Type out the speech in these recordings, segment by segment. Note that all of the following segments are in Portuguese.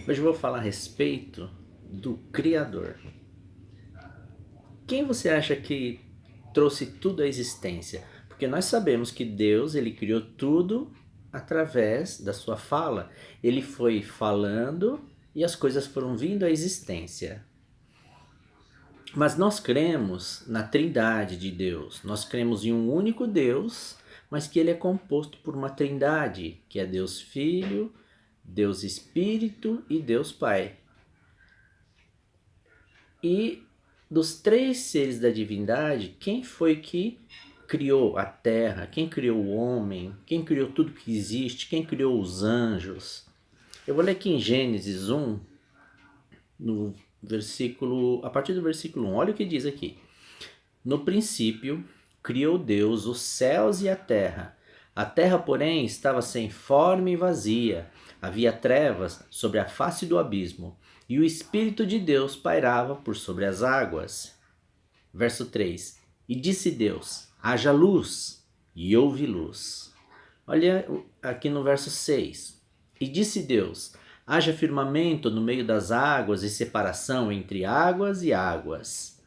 Hoje eu vou falar a respeito do Criador. Quem você acha que trouxe tudo à existência? Porque nós sabemos que Deus, ele criou tudo através da sua fala. Ele foi falando e as coisas foram vindo à existência. Mas nós cremos na Trindade de Deus. Nós cremos em um único Deus, mas que ele é composto por uma Trindade, que é Deus Filho, Deus Espírito e Deus Pai. E dos três seres da divindade, quem foi que criou a terra? Quem criou o homem? Quem criou tudo que existe? Quem criou os anjos? Eu vou ler aqui em Gênesis 1, no versículo, a partir do versículo 1. Olha o que diz aqui. No princípio, criou Deus os céus e a terra. A terra, porém, estava sem forma e vazia. Havia trevas sobre a face do abismo, e o Espírito de Deus pairava por sobre as águas. Verso 3. E disse Deus: haja luz, e houve luz. Olha aqui no verso 6. E disse Deus: haja firmamento no meio das águas e separação entre águas e águas.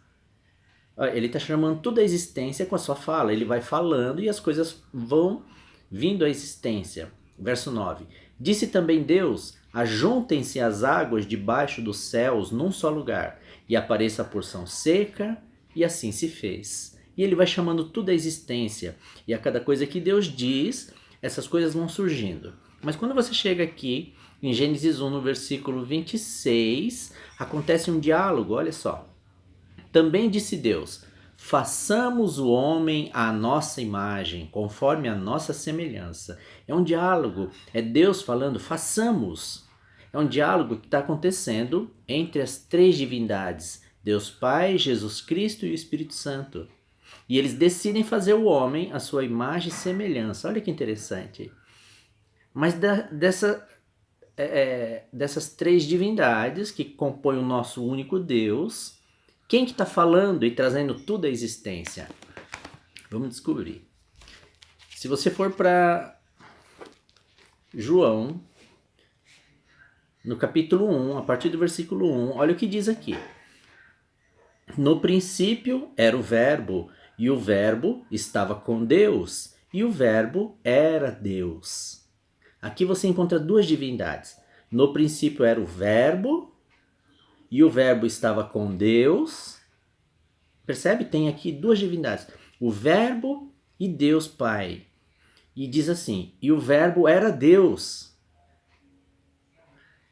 Ele está chamando toda a existência com a sua fala. Ele vai falando e as coisas vão vindo à existência. Verso 9. Disse também Deus: ajuntem-se as águas debaixo dos céus num só lugar, e apareça a porção seca, e assim se fez. E ele vai chamando tudo à existência. E a cada coisa que Deus diz, essas coisas vão surgindo. Mas quando você chega aqui, em Gênesis 1, no versículo 26, acontece um diálogo, olha só. Também disse Deus: façamos o homem à nossa imagem, conforme a nossa semelhança. É um diálogo, é Deus falando, façamos. É um diálogo que está acontecendo entre as três divindades, Deus Pai, Jesus Cristo e o Espírito Santo. E eles decidem fazer o homem à sua imagem e semelhança. Olha que interessante. Mas dessas três divindades que compõem o nosso único Deus, quem que está falando e trazendo tudo à existência? Vamos descobrir. Se você for para João, no capítulo 1, a partir do versículo 1, olha o que diz aqui. No princípio era o Verbo, e o Verbo estava com Deus, e o Verbo era Deus. Aqui você encontra duas divindades. No princípio era o Verbo, e o Verbo estava com Deus. Percebe? Tem aqui duas divindades. O Verbo e Deus Pai. E diz assim, e o Verbo era Deus.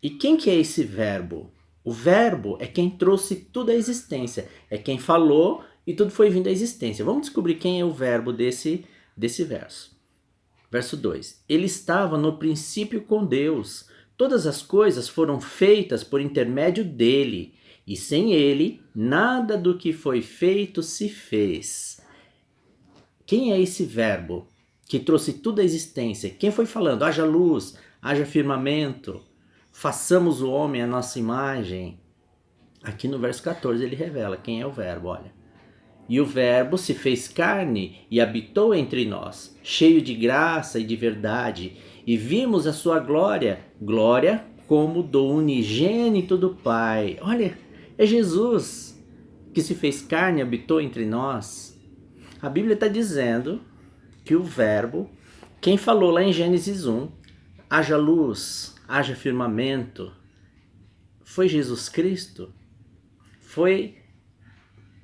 E quem que é esse Verbo? O Verbo é quem trouxe tudo à existência. É quem falou e tudo foi vindo à existência. Vamos descobrir quem é o Verbo desse verso. Verso 2. Ele estava no princípio com Deus. Todas as coisas foram feitas por intermédio dele, e sem ele, nada do que foi feito se fez. Quem é esse Verbo que trouxe tudo à existência? Quem foi falando? Haja luz, haja firmamento, façamos o homem à nossa imagem. Aqui no verso 14 ele revela quem é o Verbo, olha. E o Verbo se fez carne e habitou entre nós, cheio de graça e de verdade, e vimos a sua glória, glória como do unigênito do Pai. Olha, é Jesus que se fez carne e habitou entre nós. A Bíblia está dizendo que o Verbo, quem falou lá em Gênesis 1, haja luz, haja firmamento, foi Jesus Cristo. Foi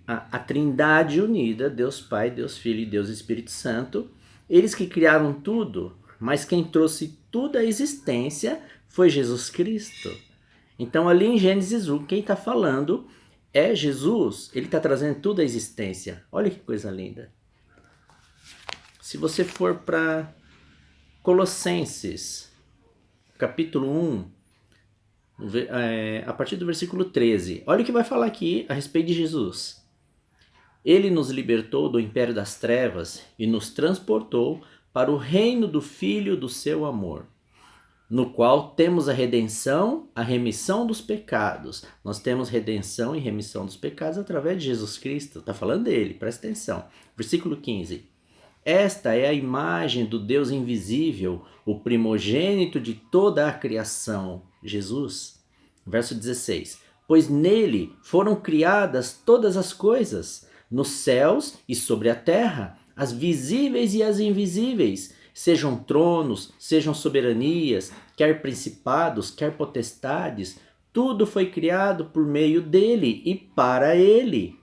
a Trindade unida, Deus Pai, Deus Filho e Deus Espírito Santo, eles que criaram tudo, mas quem trouxe tudo à existência foi Jesus Cristo. Então ali em Gênesis 1, quem está falando é Jesus, ele está trazendo tudo à existência. Olha que coisa linda. Se você for para Colossenses, capítulo 1, a partir do versículo 13, olha o que vai falar aqui a respeito de Jesus. Ele nos libertou do império das trevas e nos transportou para o reino do Filho do seu amor, no qual temos a redenção, a remissão dos pecados. Nós temos redenção e remissão dos pecados através de Jesus Cristo. Está falando dele, presta atenção. Versículo 15. Esta é a imagem do Deus invisível, o primogênito de toda a criação, Jesus. Verso 16: Pois nele foram criadas todas as coisas, nos céus e sobre a terra, as visíveis e as invisíveis, sejam tronos, sejam soberanias, quer principados, quer potestades, tudo foi criado por meio dele e para ele.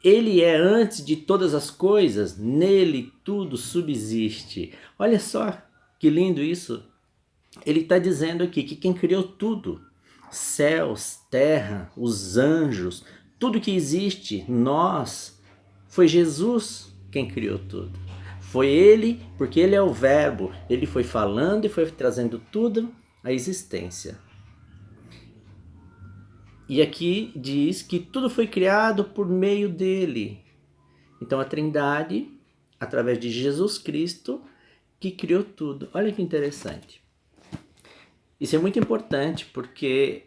Ele é antes de todas as coisas, nele tudo subsiste. Olha só que lindo isso. Ele está dizendo aqui que quem criou tudo, céus, terra, os anjos, tudo que existe, nós, foi Jesus quem criou tudo. Foi ele, porque ele é o verbo, ele foi falando e foi trazendo tudo à existência. E aqui diz que tudo foi criado por meio dele. Então a Trindade, através de Jesus Cristo, que criou tudo. Olha que interessante. Isso é muito importante porque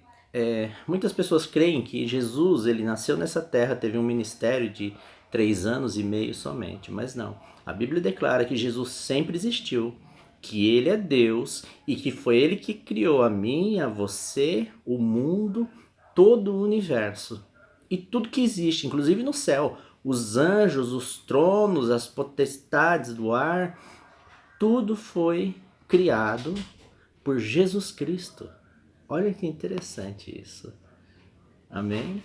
muitas pessoas creem que Jesus ele nasceu nessa terra, teve um ministério de 3 anos e meio somente, mas não. A Bíblia declara que Jesus sempre existiu, que ele é Deus e que foi ele que criou a mim, a você, o mundo, todo o universo e tudo que existe, inclusive no céu, os anjos, os tronos, as potestades do ar, tudo foi criado por Jesus Cristo. Olha que interessante isso. Amém?